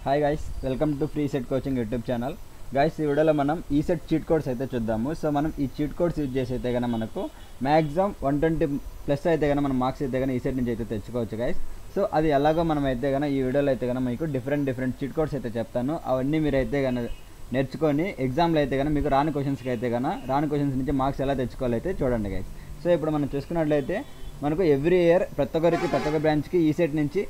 Hi guys, welcome to free set coaching YouTube channel. Guys, ఈ వీడియోలో మనం ఈ సెట్ చీట్ కోడ్స్ అయితే చూద్దాము. సో మనం ఈ చీట్ కోడ్స్ యూజ్ చేసి అయితే కనుక మనకు మ్యాక్సిమం 120+ అయితే కనుక మనం మార్క్స్ అయితే కనుక ఈ సెట్ నుంచి అయితే తెచ్చుకోవచ్చు గైస్. సో అది ఎలాగో మనం అయితే కనుక ఈ వీడియోలో అయితే కనుక మీకు డిఫరెంట్ చీట్ కోడ్స్ అయితే చెప్తాను. అవన్నీ మీరు అయితే కనుక నేర్చుకొని ఎగ్జామ్లో అయితే కనుక మీకు రాని క్వశ్చన్స్కి అయితే కనుక రాని క్వశ్చన్స్ నుంచి మార్క్స్ ఎలా తెచ్చుకోవాలి అయితే చూడండి గైస్. సో ఇప్పుడు మనం చూసుకున్నట్లయితే మనకు ఎవ్రీ ఇయర్ ప్రతి ఒక్క బ్రాంచ్కి ఈ సెట్ నుంచి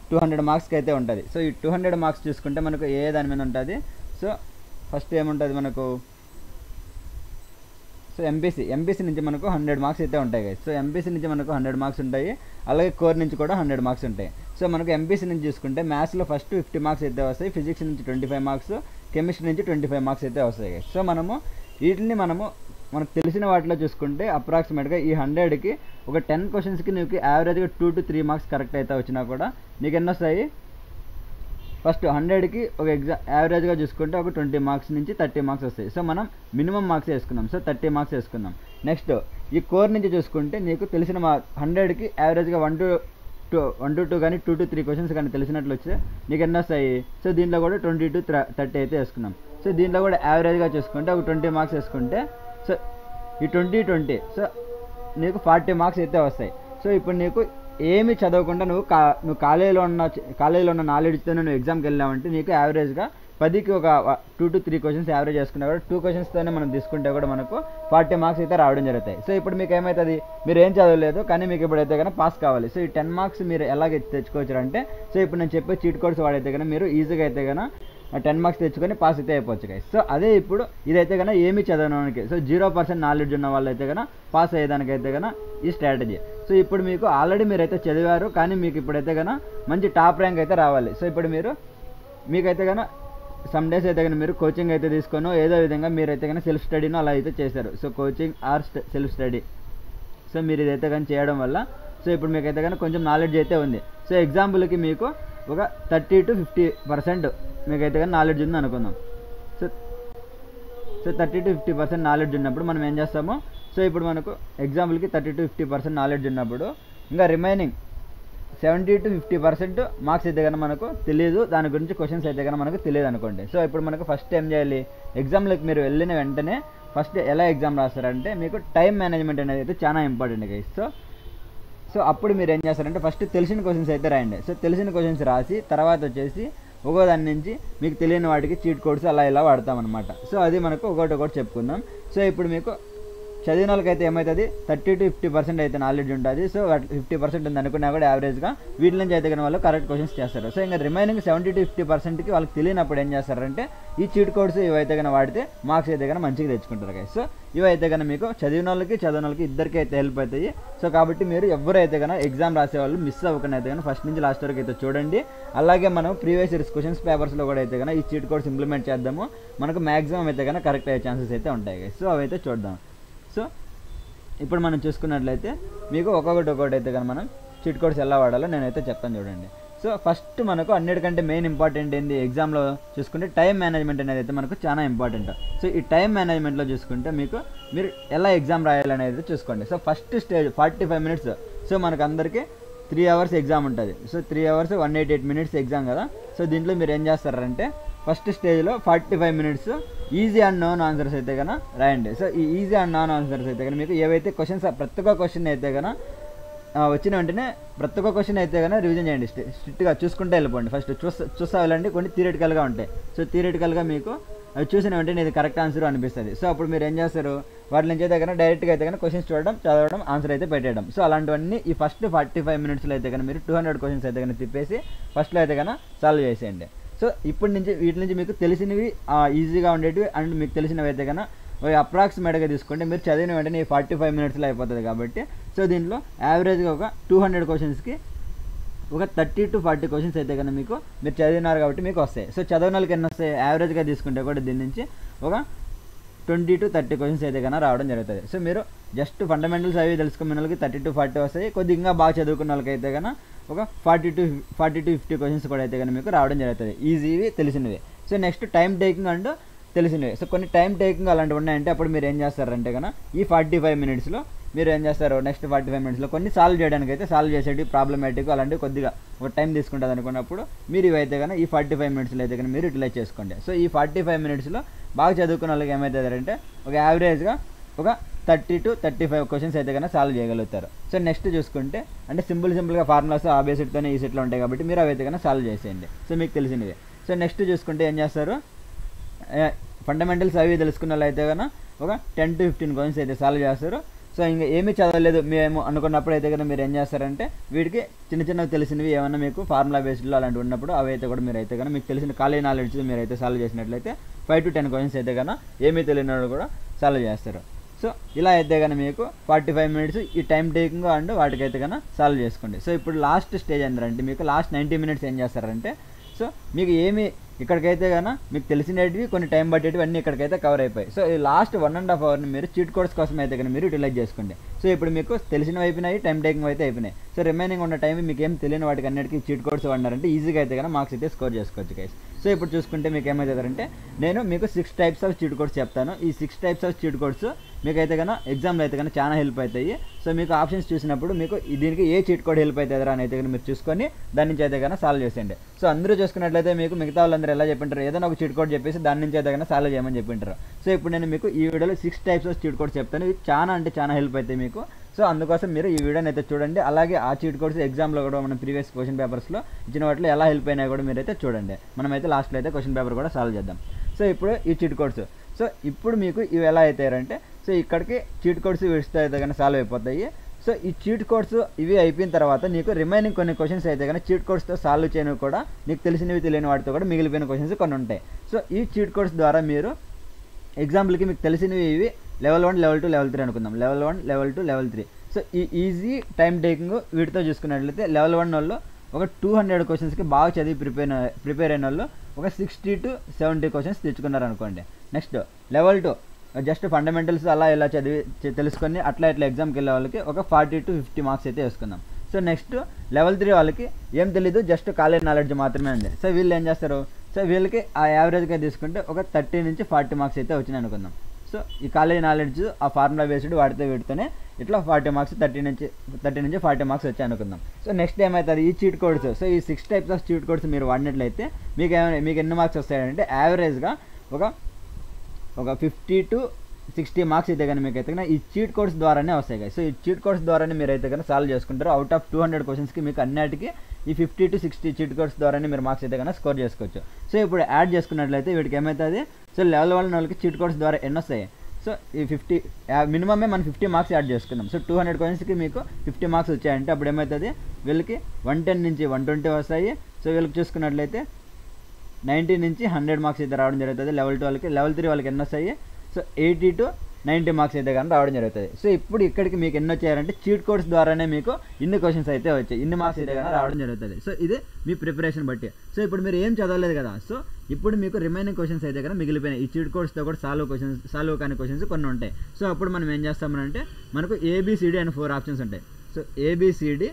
200 మార్క్స్కి అయితే ఉంటుంది. సో ఈ 200 మార్క్స్ చూసుకుంటే మనకు ఏ దాని మీద ఉంటుంది. సో ఫస్ట్ ఏముంటుంది మనకు, సో ఎంపీసీ నుంచి మనకు 100 మార్క్స్ అయితే ఉంటాయి గైస్. సో ఎంపీసీ నుంచి మనకు 100 మార్క్స్ ఉంటాయి, అలాగే కోర్ నుంచి కూడా 100 మార్క్స్ ఉంటాయి. సో మనకు ఎంపీసీ నుంచి చూసుకుంటే మ్యాథ్స్లో ఫస్ట్ 50 మార్క్స్ అయితే వస్తాయి, ఫిజిక్స్ నుంచి 25 మార్క్స్, కెమిస్ట్రీ నుంచి 25 మార్క్స్ అయితే వస్తాయి గైస్. సో వీటిని మనకు తెలిసిన వాటిలో చూసుకుంటే అప్రాక్సిమేట్గా ఈ 100కి ఒక 10 క్వశ్చన్స్కి నీకు యావరేజ్గా 2 to 3 మార్క్స్ కరెక్ట్ అయితే వచ్చినా కూడా నీకు ఎన్ని వస్తాయి. ఫస్ట్ 100కి ఒక యావరేజ్గా చూసుకుంటే ఒక 20 మార్క్స్ నుంచి 30 మార్క్స్ వస్తాయి. సో మనం మినిమం మార్క్స్ వేసుకున్నాం, సో 30 మార్క్స్ వేసుకున్నాం. నెక్స్ట్ ఈ కోర్ నుంచి చూసుకుంటే నీకు తెలిసిన 100కి యావరేజ్గా 1 to 2 కానీ 2 to 3 క్వశ్చన్స్ కానీ తెలిసినట్లు వస్తే నీకు ఎన్ని వస్తాయి. సో దీంట్లో కూడా 20 to 30 అయితే వేసుకున్నాం. సో దీంట్లో కూడా యావరేజ్గా చూసుకుంటే ఒక 20 మార్క్స్ వేసుకుంటే సో ఈ 20 సో నీకు 40 మార్క్స్ అయితే వస్తాయి. సో ఇప్పుడు నీకు ఏమి చదవకుండా నువ్వు కాలేజీలో ఉన్న నాలెడ్జ్తో నువ్వు ఎగ్జామ్కి వెళ్ళావంటే నీకు యావరేజ్గా 10కి ఒక 2 to 3 క్వశ్చన్స్ యావరేజ్ చేసుకున్నా కూడా 2 క్వశ్చన్స్తోనే మనం తీసుకుంటే కూడా మనకు 40 మార్క్స్ అయితే రావడం జరుగుతాయి. సో ఇప్పుడు మీకు ఏమవుతుంది, మీరు ఏం చదవలేదు కానీ మీకు ఇప్పుడైతే కనుక పాస్ కావాలి. సో ఈ 10 మార్క్స్ మీరు ఎలాగైతే తెచ్చుకోవచ్చు అంటే, సో ఇప్పుడు నేను చెప్పే చీట్ కోడ్స్ వాడైతే కనుక మీరు ఈజీగా అయితే కనుక 10 మార్క్స్ తెచ్చుకొని పాస్ అయితే అయిపోవచ్చు గైస్. సో అదే ఇప్పుడు ఇదైతే కనుక ఏమి చదవడానికి, సో 0% నాలెడ్జ్ ఉన్న వాళ్ళు అయితే కనుక పాస్ అయ్యేదానికైతే కనుక ఈ స్ట్రాటజీ. సో ఇప్పుడు మీకు ఆల్రెడీ మీరైతే చదివారు కానీ మీకు ఇప్పుడైతే కనుక మంచి టాప్ ర్యాంక్ అయితే రావాలి. సో ఇప్పుడు మీకైతే కనుక సమ్ డేస్ అయితే కనుక మీరు కోచింగ్ అయితే తీసుకొని ఏదో విధంగా మీరైతే కనుక సెల్ఫ్ స్టడీనో అలా అయితే చేశారు. So coaching or self study, so మీరు ఇదైతే కానీ చేయడం వల్ల సో ఇప్పుడు మీకైతే కనుక కొంచెం నాలెడ్జ్ అయితే ఉంది. సో ఎగ్జాంపుల్కి మీకు ఒక 30 to 50% మీకైతే కానీ నాలెడ్జ్ ఉంది అనుకుందాం. సో 30 to 50% నాలెడ్జ్ ఉన్నప్పుడు మనం ఏం చేస్తాము, సో ఇప్పుడు మనకు ఎగ్జాంపుల్కి 30 to 50% నాలెడ్జ్ ఉన్నప్పుడు ఇంకా రిమైనింగ్ 70 to 50% మార్క్స్ అయితే కనుక మనకు తెలియదు, దాని గురించి క్వశ్చన్స్ అయితే కనుక మనకు తెలియదు అనుకోండి. సో ఇప్పుడు మనకు ఫస్ట్ ఏం చేయాలి, ఎగ్జామ్లోకి మీరు వెళ్ళిన వెంటనే ఫస్ట్ ఎలా ఎగ్జామ్ రాస్తారంటే మీకు టైం మేనేజ్మెంట్ అనేది అయితే చాలా ఇంపార్టెంట్ గైస్. సో అప్పుడు మీరు ఏం చేస్తారంటే ఫస్ట్ తెలిసిన క్వశ్చన్స్ అయితే రాయండి. సో తెలిసిన క్వశ్చన్స్ రాసి తర్వాత వచ్చేసి ఒక్కో దాని నుంచి మీకు తెలియని వాటికి చీట్ కోడ్స్ అలా ఇలా వాడతామన్నమాట. సో అది మనకు ఒకటి చెప్పుకుందాం. సో ఇప్పుడు మీకు చదివిన వాళ్ళకైతే ఏమవుతుంది, 30 to 50% అయితే నాలెడ్జ్ ఉంటుంది. సో 50% ఉంది అనుకున్నా కూడా యావరేజ్గా వీటి నుంచి అయితే కానీ వాళ్ళు కరెక్ట్ క్వశ్చన్స్ చేస్తారు. సో ఇంకా రిమైనింగ్ 70 to 50%కి వాళ్ళకి తెలియనప్పుడు ఏం చేస్తారంటే ఈ చీట్ కోడ్స్ ఇవైతే కానీ వాడితే మార్క్స్ అయితే కానీ మంచిగా తెచ్చుకుంటారు గైస్. సో ఇవైతే కానీ మీకు చదివిన వాళ్ళకి ఇద్దరికి అయితే హెల్ప్ అవుతాయి. సో కాబట్టి మీరు ఎవరైతే కానీ ఎగ్జామ్ రాసేవాళ్ళు మిస్ అవ్వకుండా అయితే కానీ ఫస్ట్ నుంచి లాస్ట్ వరకు అయితే చూడండి. అలాగే మనం ప్రీవియస్ ఇయర్స్ క్వశ్చన్స్ పేపర్స్లో కూడా అయితే కానీ ఈ చీట్ కోడ్స్ ఇంప్లిమెంట్ చేద్దాము, మనకు మ్యాక్సిమం అయితే కానీ కరెక్ట్ అయ్యే ఛాన్సెస్ అయితే ఉంటాయి గైస్. సో అవైతే చూద్దాం. సో ఇప్పుడు మనం చూసుకున్నట్లయితే మీకు ఒక్కొక్కటి అయితే కానీ మనం చీట్ కోడ్స్ ఎలా వాడాలో నేనైతే చెప్తాను చూడండి. సో ఫస్ట్ మనకు అన్నిటికంటే మెయిన్ ఇంపార్టెంట్ ఏంది ఎగ్జామ్లో చూసుకుంటే టైం మేనేజ్మెంట్ అనేది అయితే మనకు చాలా ఇంపార్టెంట్. సో ఈ టైం మేనేజ్మెంట్లో చూసుకుంటే మీరు ఎలా ఎగ్జామ్ రాయాలనేది చూసుకోండి. So first stage 45 minutes. So మనకు అందరికీ 3 hours ఎగ్జామ్ ఉంటుంది. సో 3 hours 188 minutes ఎగ్జామ్ కదా. సో దీంట్లో మీరు ఏం చేస్తారంటే ఫస్ట్ స్టేజ్లో 45 minutes easy and non answers అయితే కనుక రాయండి. సో ఈ ఈజీ అండ్ నాన్ ఆన్సర్స్ అయితే కనుక మీకు ఏవైతే క్వశ్చన్స్ ప్రతి ఒక్క క్వశ్చన్ అయితే కనుక వచ్చిన వెంటనే ప్రతి ఒక్క క్వశ్చన్ అయితే కనుక రివిజన్ చేయండి, స్ట్రిక్ట్గా చూసుకుంటే వెళ్ళిపోండి. ఫస్ట్ చూస్తా వెళ్ళండి, కొన్ని థియరిటికల్గా ఉంటాయి. సో థియరిటికల్గా మీకు అవి చూసిన వెంటనే ఇది కరెక్ట్ ఆన్సర్ అనిపిస్తుంది. సో అప్పుడు మీరు ఏం చేస్తారు, వాటి నుంచి అయితే కనుక డైరెక్ట్గా అయితే కనుక క్వశ్చన్స్ చదవడం ఆన్సర్ అయితే పెట్టేయడం. సో అలాంటివన్నీ ఈ ఫస్ట్ 45 minutesలో అయితే కనుక మీరు 200 క్వశ్చన్స్ అయితే కనుక తిప్పేసి ఫస్ట్లో అయితే కనుక సాల్వ్ చేసేయండి. సో ఇప్పటి నుంచి వీటి నుంచి మీకు తెలిసినవి ఈజీగా ఉండేటివి అండ్ మీకు తెలిసినవి అయితే కనుక అప్రాక్సిమేట్గా తీసుకుంటే మీరు చదివిన వెంటనే ఈ 45 minutesలో అయిపోతుంది కాబట్టి సో దీంట్లో యావరేజ్గా ఒక 200 క్వశ్చన్స్కి ఒక 30 to 40 క్వశ్చన్స్ అయితే కనుక మీరు చదివినారు కాబట్టి మీకు వస్తాయి. సో చదివిన వాళ్ళకి ఎన్ని వస్తాయి, యావరేజ్గా తీసుకుంటే కూడా దీని నుంచి ఒక 20 to 30 క్వశ్చన్స్ అయితే కనుక రావడం జరుగుతుంది. సో మీరు జస్ట్ ఫండమెంటల్స్ అవి తెలుసుకున్న వాళ్ళకి 30 to 40 వస్తాయి. కొద్దిగా ఇంకా బాగా చదువుకున్న వాళ్ళకి అయితే కనుక ఒక 40 to 50 క్వశ్చన్స్ కూడా అయితే కనుక మీకు రావడం జరుగుతుంది, ఈజీవి తెలిసినవి. So next time taking and తెలిసినవి. సో కొన్ని టైం టేకింగ్ అలాంటివి ఉన్నాయంటే అప్పుడు మీరు ఏం చేస్తారంటే కనుక ఈ 45 minutesలో మీరు ఏం చేస్తారు నెక్స్ట్ 45 మినిట్స్లో కొన్ని సాల్వ్ చేయడానికి అయితే సాల్వ్ చేసేటి ప్రాబ్లమేటిక్ అలాంటివి కొద్దిగా ఒక టైం తీసుకుంటుంది అనుకున్నప్పుడు మీరు ఇవైతే కానీ ఈ 45 మినిట్స్లో అయితే కానీ మీరు యూటిలైజ్ చేసుకోండి. సో ఈ 45 మినిట్స్లో బాగా చదువుకున్న వాళ్ళకి ఏమవుతుందంటే ఒక యావరేజ్గా ఒక 30 to 35 క్వశ్చన్స్ అయితే కన్నా సాల్వ్ చేయగలుగుతారు. సో నెక్స్ట్ చూసుకుంటే అంటే సింపుల్గా ఫార్ములాస్ ఆ బేసిక్తోనే ఈ సెట్లో ఉంటాయి కాబట్టి మీరు అవైతే కన్నా సాల్వ్ చేసేయండి. సో మీకు తెలిసినవి. సో నెక్స్ట్ చూసుకుంటే ఏం చేస్తారు ఫండమెంటల్స్ అవి తెలుసుకున్న వాళ్ళు అయితే కన్నా ఒక 10 to 15 క్వశ్చన్స్ అయితే సాల్వ్ చేస్తారు. సో ఇంకా ఏమీ చదవలేదు మేము అనుకున్నప్పుడు అయితే కన్నా మీరు ఏం చేస్తారంటే వీటికి చిన్నవి తెలిసినవి ఏమన్నా మీకు ఫార్ములా బేస్డ్లో అలాంటివి ఉన్నప్పుడు అవి అయితే కూడా మీరు అయితే కన్నా మీకు తెలిసిన కాలేజ్ నాలెడ్జ్ మీరు అయితే సాల్వ్ చేసినట్లయితే 5 to 10 క్వశ్చన్స్ అయితే కన్నా ఏమీ తెలియని వాళ్ళు కూడా సాల్వ్ చేస్తారు. సో ఇలా అయితే కన్నా మీకు 45 మినిట్స్ ఈ టైం టేకింగ్ అండ్ వాటికైతే కన్నా సాల్వ్ చేసుకోండి. సో ఇప్పుడు లాస్ట్ స్టేజ్ ఏంటంటే మీకు లాస్ట్ 90 మినిట్స్ ఏం చేస్తారంటే సో మీకు ఏమి ఇక్కడికైతే కన్నా మీకు తెలిసినవి కొన్ని టైం పట్టేటివి అన్నీ ఇక్కడికైతే కవర్ అయిపోయాయి. సో ఈ లాస్ట్ 1.5 అవర్ని మీరు చీట్ కోడ్స్ కోసం అయితే కానీ మీరు యూటిలైజ్ చేసుకోండి. సో ఇప్పుడు మీకు తెలిసినవి అయిపోయినాయి, టైం టేకింగ్ అయితే అయిపోయినాయి. సో రిమైనింగ్ ఉన్న టైం మీకు ఏం తెలియని వాటికి అన్నిటికీ చీట్ కోడ్స్ వాడినారంటే ఈజీగా అయితే కానీ మార్క్స్ అయితే స్కోర్ చేసుకోవచ్చు గైస్. సో ఇప్పుడు చూసుకుంటే మీకు ఏమవుతుందంటే నేను మీకు 6 టైప్స్ ఆఫ్ చీట్ కోడ్స్ చెప్తాను. ఈ 6 టైప్స్ ఆఫ్ చీట్ కోడ్స్ మీకైతే కన్నా ఎగ్జామ్లో అయితే కన్నా చాలా హెల్ప్ అవుతాయి. సో మీకు ఆప్షన్స్ చూసినప్పుడు మీకు దీనికి ఏ చీట్ కోడ్ హెల్ప్ అవుతుందా అని అయితే కానీ మీరు చూసుకొని దాని నుంచి అయితే కన్నా సాల్వ్ చేసేయండి. సో అందరూ చూసుకున్నట్లయితే మీకు మిగతా వాళ్ళందరూ ఎలా చెప్పింటారు ఏదైనా ఒక చీట్ కోడ్ చెప్పేసి దాని నుంచి అయితే కన్నా సాల్వ్ చేయమని చెప్పింటారు. సో ఇప్పుడు నేను మీకు ఈ వీడియోలో 6 టైప్స్ ఆఫ్ చీట్ కోడ్స్ చెప్తాను. ఇవి చాలా హెల్ప్ అవుతాయి మీకు. సో అందుకోసం మీరు ఈ వీడియోని అయితే చూడండి. అలాగే ఆ చీట్ కోడ్స్ ఎగ్జామ్లో కూడా మన ప్రీవియస్ క్వశ్చన్ పేపర్స్లో ఇచ్చిన వాటిలో ఎలా హెల్ప్ అయినా కూడా మీరైతే చూడండి. మనమైతే లాస్ట్లో అయితే క్వశ్చన్ పేపర్ కూడా సాల్వ్ చేద్దాం. సో ఇప్పుడు ఈ చీట్ కోడ్స్ సో ఇప్పుడు మీకు ఇవి ఎలా అవుతాయంటే సో ఇక్కడికి చీట్ కోడ్స్ వీడిస్తే అయితే కానీ సాల్వ్ అయిపోతాయి. సో ఈ చీట్ కోడ్స్ ఇవి అయిపోయిన తర్వాత నీకు రిమైనింగ్ కొన్ని క్వశ్చన్స్ అయితే కానీ చీట్ కోడ్స్తో సాల్వ్ చేయను కూడా నీకు తెలిసినవి తెలియని వాటితో కూడా మిగిలిపోయిన క్వశ్చన్స్ కొన్ని ఉంటాయి. సో ఈ చీట్ కోడ్స్ ద్వారా మీరు ఎగ్జాంపుల్కి మీకు తెలిసినవి ఇవి లెవెల్ 1, లెవెల్ 2, లెవెల్ 3 అనుకుందాం. Level 1, level 2, level 3. సో ఈ ఈజీ టైం టేకింగ్ వీటితో చూసుకున్నట్లయితే లెవెల్ 1 వాళ్ళు ఒక 200 క్వశ్చన్స్కి బాగా చదివి ప్రిపేర్ అయిన వాళ్ళు ఒక 60 to 70 క్వశ్చన్స్ తెచ్చుకున్నారు అనుకోండి. నెక్స్ట్ లెవెల్ 2 జస్ట్ ఫండమెంటల్స్ అలా ఇలా చదివి తెలుసుకొని అట్లా ఎగ్జామ్కి వెళ్ళే వాళ్ళకి ఒక 40 to 50 మార్క్స్ అయితే వేసుకుందాం. సో నెక్స్ట్ లెవెల్ 3 వాళ్ళకి ఏం తెలీదు జస్ట్ కాలేజ్ నాలెడ్జ్ మాత్రమే ఉంది. సో వీళ్ళు ఏం చేస్తారు సో వీళ్ళకి ఆ యావరేజ్గా తీసుకుంటే ఒక 30 నుంచి 40 మార్క్స్ అయితే వచ్చినాయి అనుకుందాం. సో ఈ కాలేజ్ నాలెడ్జ్ ఆ ఫార్ములా బేస్డ్ వీటితోనే ఇట్లా 40 మార్క్స్ 30 నుంచి 40 మార్క్స్ వచ్చాయి అనుకుందాం. సో నెక్స్ట్ ఏమవుతుంది ఈ చీట్ కోడ్స్ సో ఈ 6 టైప్స్ ఆఫ్ చీట్ కోడ్స్ మీరు వాడినట్లయితే మీకు ఎన్ని మార్క్స్ వస్తాయంటే యావరేజ్గా ఒక 50 to 60 మార్క్స్ అయితే కానీ మీకు అయితే కానీ ఈ చీట్ కోడ్స్ ద్వారానే వస్తాయి కదా. సో ఈ చీట్ కోడ్స్ ద్వారానే మీరు అయితే కానీ సాల్వ్ చేసుకుంటారు. అవుట్ ఆఫ్ 200 క్వశ్చన్స్కి మీకు అన్నిటికీ ఈ 50 to 60 చీట్ కోడ్స్ ద్వారానే మీరు మార్క్స్ అయితే కానీ స్కోర్ చేసుకోవచ్చు. సో ఇప్పుడు యాడ్ చేసుకున్నట్లయితే వీటికి ఏమవుతుంది సో లెవెల్ 1 వాళ్ళకి చీట్ కోడ్స్ ద్వారా ఎన్ని వస్తాయి సో ఈ 50 మినిమమే మనం 50 మార్క్స్ యాడ్ చేసుకున్నాం. సో 200 క్వశ్చన్స్కి మీకు 50 మార్క్స్ వచ్చాయంటే అప్పుడు ఏమవుతుంది వీళ్ళకి 110 నుంచి 120 వస్తాయి. సో వీళ్ళకి చూసుకున్నట్లయితే 90 నుంచి 100 మార్క్స్ అయితే రావడం జరుగుతుంది. లెవెల్ 2 వాళ్ళకి. లెవెల్ 3 వాళ్ళకి ఎన్ని వస్తాయి సో 80 to 90 మార్క్స్ అయితే కానీ రావడం జరుగుతుంది. సో ఇప్పుడు ఇక్కడికి మీకు ఎన్ని వచ్చాయంటే చీట్ కోడ్స్ ద్వారానే మీకు ఇన్ని క్వశ్చన్స్ అయితే వచ్చాయి, ఇన్ని మార్క్స్ అయితే కానీ రావడం జరుగుతుంది. సో ఇది మీ ప్రిపరేషన్ బట్టి. సో ఇప్పుడు మీరు ఏం చదవలేదు కదా. సో ఇప్పుడు మీకు రిమైనింగ్ క్వశ్చన్స్ అయితే కానీ మిగిలిపోయినాయి. ఈ చీట్ కోడ్స్తో కూడా సాల్వ్ కాని క్వశ్చన్స్ కొన్ని ఉంటాయి. సో అప్పుడు మనం ఏం చేస్తామంటే మనకు ABCD అని 4 ఆప్షన్స్ ఉంటాయి. సో ABCD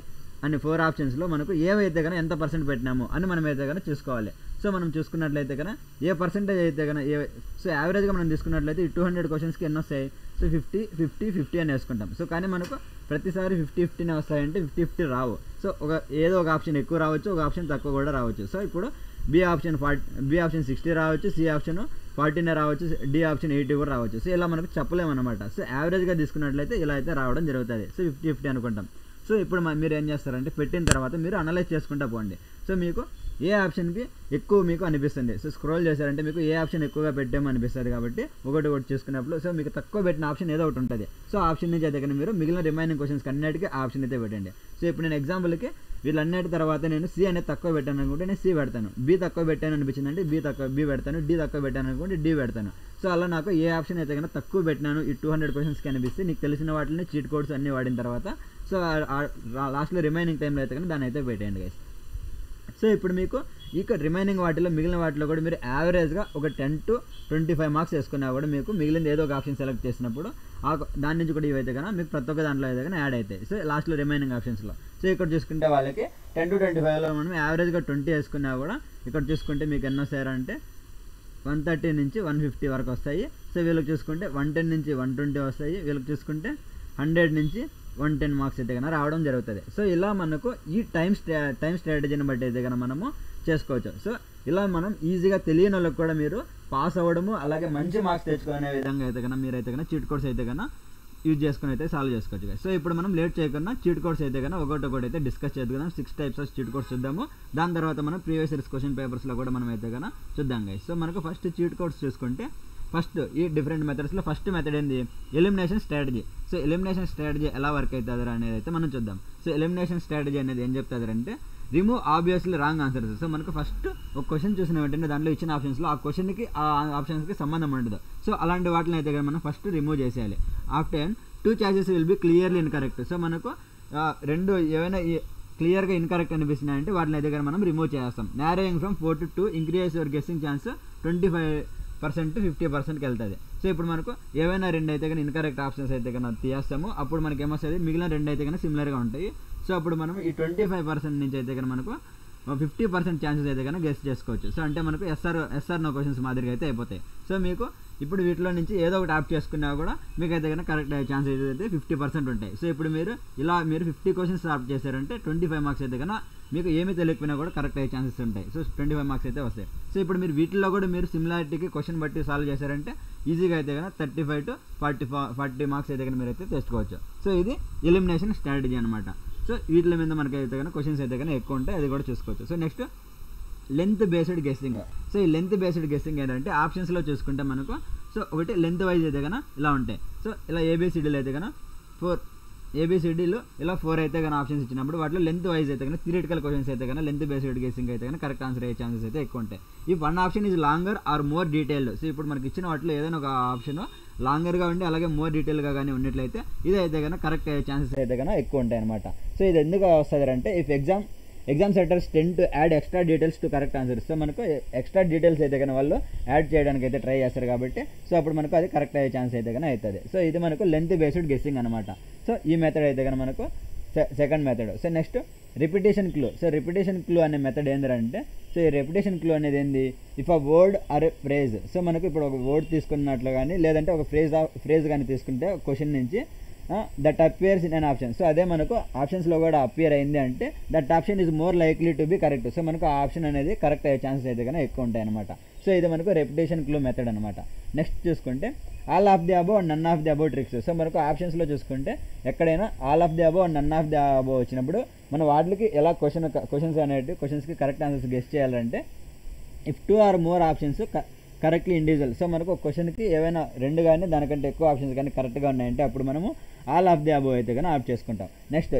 అని 4 ఆప్షన్స్లో మనకు ఏవైతే కానీ ఎంత పర్సెంట్ పెట్టినాము అని మనం అయితే కానీ చూసుకోవాలి. సో మనం చూసుకున్నట్లయితే కన్నా ఏ పర్సెంటేజ్ అయితే కన్నా సో యావరేజ్గా మనం తీసుకున్నట్లయితే ఈ 200 క్వశ్చన్స్కి ఎన్ని వస్తాయి సో 50 అని వేసుకుంటాం. సో కానీ మనకు ప్రతిసారి 50-50 వస్తాయంటే 50-50 రావు. సో ఏదో ఒక ఆప్షన్ ఎక్కువ రావచ్చు, ఒక ఆప్షన్ తక్కువ కూడా రావచ్చు. సో ఇప్పుడు B ఆప్షన్ 60 రావచ్చు, C ఆప్షన్ 40 రావచ్చు, D ఆప్షన్ 80 కూడా రావచ్చు. సో ఇలా మనకు చెప్పలేమన్నమాట. సో యావరేజ్గా తీసుకున్నట్లయితే ఇలా అయితే రావడం జరుగుతుంది. సో 50-50 అనుకుంటాం. సో ఇప్పుడు మీరు ఏం చేస్తారంటే పెట్టిన తర్వాత మీరు అనలైజ్ చేసుకుంటూ పోండి. సో మీకు ఏ ఆప్షన్కి ఎక్కువ మీకు అనిపిస్తుంది సో స్క్రోల్ చేశారంటే మీకు ఏ ఆప్షన్ ఎక్కువగా పెట్టామో అనిపిస్తుంది కాబట్టి ఒకటి చూసుకున్నప్పుడు సో మీకు తక్కువ పెట్టిన ఆప్షన్ ఏదో ఒకటి ఉంటుంది. సో ఆప్షన్ నుంచి అయితే కానీ మీరు మిగిలిన రిమైనింగ్ క్వశ్చన్స్కి అన్నిటికీ ఆప్షన్ అయితే పెట్టండి. సో ఇప్పుడు నేను ఎగ్జాంపుల్కి వీళ్ళన్నిటి తర్వాత నేను C అనేది తక్కువ పెట్టాను అనుకుంటే నేను C పెడతాను, B తక్కువ పెట్టాను అనిపించింది అంటే B పెడతాను, D తక్కువ పెట్టాను అనుకుంటే D పెడతాను. సో అలా నాకు ఏ ఆప్షన్ అయితే కన్నా తక్కువ పెట్టినాను ఈ 200 క్వశ్చన్స్కి అనిపిస్తే నీకు తెలిసిన వాటిని చీట్ కోడ్స్ అన్నీ వాడిన తర్వాత సో లాస్ట్లో రిమైనింగ్ టైంలో అయితే కానీ దాన్ని అయితే పెట్టేయండి గైస్. సో ఇప్పుడు మీకు ఇక రిమైనింగ్ వాటిలో మిగిలిన వాటిలో కూడా మీరు యావరేజ్గా ఒక 10 to 25 మార్క్స్ వేసుకున్నా కూడా మీకు మిగిలింది ఏదో ఒక ఆప్షన్ సెలెక్ట్ చేసినప్పుడు దాని నుంచి కూడా ఇవైతే కన్నా మీకు ప్రతి ఒక్క దాంట్లో అయితే కానీ యాడ్ అవుతాయి. సో లాస్ట్లో రిమైనింగ్ ఆప్షన్స్లో సో ఇక్కడ చూసుకుంటే వాళ్ళకి 10 to 25లో మనం యావరేజ్గా 20 వేసుకున్నా కూడా ఇక్కడ చూసుకుంటే మీకు ఎన్ని వస్తాయంటే 130 నుంచి 150 వరకు వస్తాయి. సో వీళ్ళకి చూసుకుంటే 110 నుంచి 120 వస్తాయి. వీళ్ళకి చూసుకుంటే 100 నుంచి 110 మార్క్స్ అయితే కన్నా రావడం జరుగుతుంది. సో ఇలా మనకు ఈ టైం స్ట్రాటజీని బట్టి అయితే కన్నా మనము చేసుకోవచ్చు. సో ఇలా మనం ఈజీగా తెలియని వాళ్ళకి కూడా మీరు పాస్ అవ్వడము అలాగే మంచి మార్క్స్ తెచ్చుకునే విధంగా అయితే కన్నా మీరైతే కన్నా చీట్ కోడ్స్ అయితే కన్నా యూజ్ చేసుకుని అయితే సాల్వ్ చేసుకోవచ్చు guys. సో ఇప్పుడు మనం లేట్ చేయకుండా చీట్ కోడ్స్ అయితే కన్నా ఒకటి అయితే డిస్కస్ చేద్దాం. 6 టైప్స్ ఆఫ్ చీట్ కోడ్స్ చూద్దాము. దాని తర్వాత మనం ప్రీవియస్ ఇయర్స్ క్వశ్చన్ పేపర్స్లో కూడా మనం అయితే కన్నా చూద్దాం guys. సో మనకు ఫస్ట్ చీట్ కోడ్స్ చూసుకుంటే ఫస్ట్ ఈ డిఫరెంట్ మెథడ్స్లో ఫస్ట్ మెథడ్ ఏంది, elimination strategy. So elimination strategy ఎలా వర్క్ అవుతుంది అనేది అయితే మనం చూద్దాం. సో ఎలిమినేషన్ స్ట్రాటజీ అనేది ఏం చెప్తారంటే remove obviously wrong answers. So మనకు ఫస్ట్ ఒక క్వశ్చన్ చూసిన వెంటనే దాంట్లో ఇచ్చిన ఆప్షన్స్లో ఆ క్వశ్చన్కి ఆ ఆప్షన్స్కి సంబంధం ఉండదు. సో అలాంటి వాటిని అయితే మనం ఫస్ట్ రిమూవ్ చేసేయాలి. After 2 choices will be clearly incorrect. So మనకు రెండు ఏమైనా క్లియర్గా ఇన్కరెక్ట్ అనిపిస్తున్నాయంటే వాటిని అయితే మనం రిమూవ్ చేస్తాం. Narrowing from 4 to 2 increase your guessing chance 25% to 50%కి వెళ్తుంది. సో ఇప్పుడు మనకు ఏవైనా 2 అయితే కానీ ఇన్కరెక్ట్ ఆప్షన్స్ అయితే కన్నా తీస్తాము. అప్పుడు మనకి ఏమొస్తుంది, మిగిలిన 2 అయితే కానీ సిమిలర్గా ఉంటాయి. సో అప్పుడు మనం ఈ 25% నుంచి అయితే కానీ మనకు 50% ఛాన్సెస్ అయితే కానీ గెస్ చేసుకోవచ్చు. సో అంటే మనకు ఎస్ఆర్ నో క్వశ్చన్స్ మాదిరిగా అయితే అయిపోతాయి. సో మీకు ఇప్పుడు వీటిలో నుంచి ఏదో ఒకటి ఆప్ చేసుకున్నా కూడా మీకు అయితే కన్నా కరెక్ట్ అయ్యే ఛాన్సెస్ అయితే 50% ఉంటాయి. సో ఇప్పుడు మీరు 50 క్వశ్చన్స్ ఆప్ చేశారంటే 25 మార్క్స్ అయితే కన్నా మీకు ఏమీ తెలియకపోయినా కూడా కరెక్ట్ అయ్యే ఛాన్సెస్ ఉంటాయి. సో 25 మార్క్స్ అయితే వస్తాయి. సో ఇప్పుడు మీరు వీటిలో కూడా మీరు సిమిలారిటీకి క్వశ్చన్ బట్టి సాల్వ్ చేశారంటే ఈజీగా అయితే కన్నా 35 to 40 మార్క్స్ అయితే కన్నా మీరు అయితే తెచ్చుకోవచ్చు. సో ఇది ఎలిమినేషన్ స్ట్రాటజీ అనమాట. సో వీటి మీద మనకి అయితే కన్నా క్వశ్చన్స్ అయితే కన్నా ఎక్కువ ఉంటాయి, అది కూడా చూసుకోవచ్చు. So next length based guessing. So ఈ లెంత్ బేస్డ్ గెస్సింగ్ ఏంటంటే ఆప్షన్స్లో చూసుకుంటే మనకు సో ఒకటి లెంత్ వైజ్ అయితే కన్నా ఇలా ఉంటాయి. సో ఇలా ఏబిసిడీలు అయితే కన్నా 4 ఏబిసిడీలు ఇలా 4 అయితే కన్నా ఆప్షన్స్ ఇచ్చినప్పుడు వాటిలో లెంత్ వైజ్ అయితే కన్నా థియరిటికల్ క్వశ్చన్స్ అయితే కన్నా లెంత్ బేస్డ్ గెస్సింగ్ అయితే కన్నా కరెక్ట్ ఆన్సర్ అయ్యే ఛాన్సెస్ అయితే ఎక్కువ ఉంటాయి. ఈ one option is longer or more detailed. So ఇప్పుడు మనకి ఇచ్చిన వాటిలో ఏదైనా ఒక ఆప్షన్ లాంగర్గా ఉండి అలాగే మోర్ డీటెయిల్గా కానీ ఉన్నట్లయితే ఇది అయితే కన్నా కరెక్ట్ అయ్యే ఛాన్సెస్ అయితే కన్నా ఎక్కువ ఉంటాయి అనమాట. సో ఇది ఎందుకు వస్తుంది అంటే if exam centres tend to add extra details to correct answers. So మనకు ఎక్స్ట్రా డీటెయిల్స్ అయితే కన్నా వాళ్ళు యాడ్ చేయడానికి అయితే ట్రై చేస్తారు కాబట్టి సో అప్పుడు మనకు అది కరెక్ట్ అయ్యే ఛాన్స్ అయితే కన్నా అవుతుంది. సో ఇది మనకు లెంత్ బేస్డ్ గెస్సింగ్ అనమాట. సో ఈ మెథడ్ అయితే కన్నా మనకు second method. So next repetition clue. So repetition clue అనే మెథడ్ ఏంటంటే సో ఈ రిపిటేషన్ క్లూ అనేది ఏంది, if a word or phrase. So మనకు ఇప్పుడు ఒక వర్డ్ తీసుకున్నట్లు కానీ లేదంటే ఒక ఫ్రేజ్ కానీ తీసుకుంటే క్వశ్చన్ నుంచి that appears in an option. So అదే మనకు ఆప్షన్స్లో కూడా అపియర్ అయింది అంటే that option is more likely to be correct. So మనకు ఆ ఆప్షన్ అనేది కరెక్ట్ అయ్యే ఛాన్సెస్ అయితే కన్నా ఎక్కువ ఉంటాయి అనమాట. సో ఇది మనకు రెపిటేషన్ క్లూ మెథడ్ అనమాట. నెక్స్ట్ చూసుకుంటే all of the above and none of the above tricks. So మనకు ఆప్షన్స్లో చూసుకుంటే ఎక్కడైనా all of the above and none of the above వచ్చినప్పుడు మన వాటికి ఎలా క్వశ్చన్స్కి కరెక్ట్ ఆన్సర్స్ గెస్ చేయాలంటే if 2 or more options correctly individual. So మనకు ఒక క్వశ్చన్కి ఏవైనా 2 కానీ దానికంటే ఎక్కువ ఆప్షన్స్ కానీ కరెక్ట్గా ఉన్నాయంటే అప్పుడు మనము ఆల్ ఆఫ్ ది అబోవ్ అయితే కానీ ఆప్ చేసుకుంటాం. Next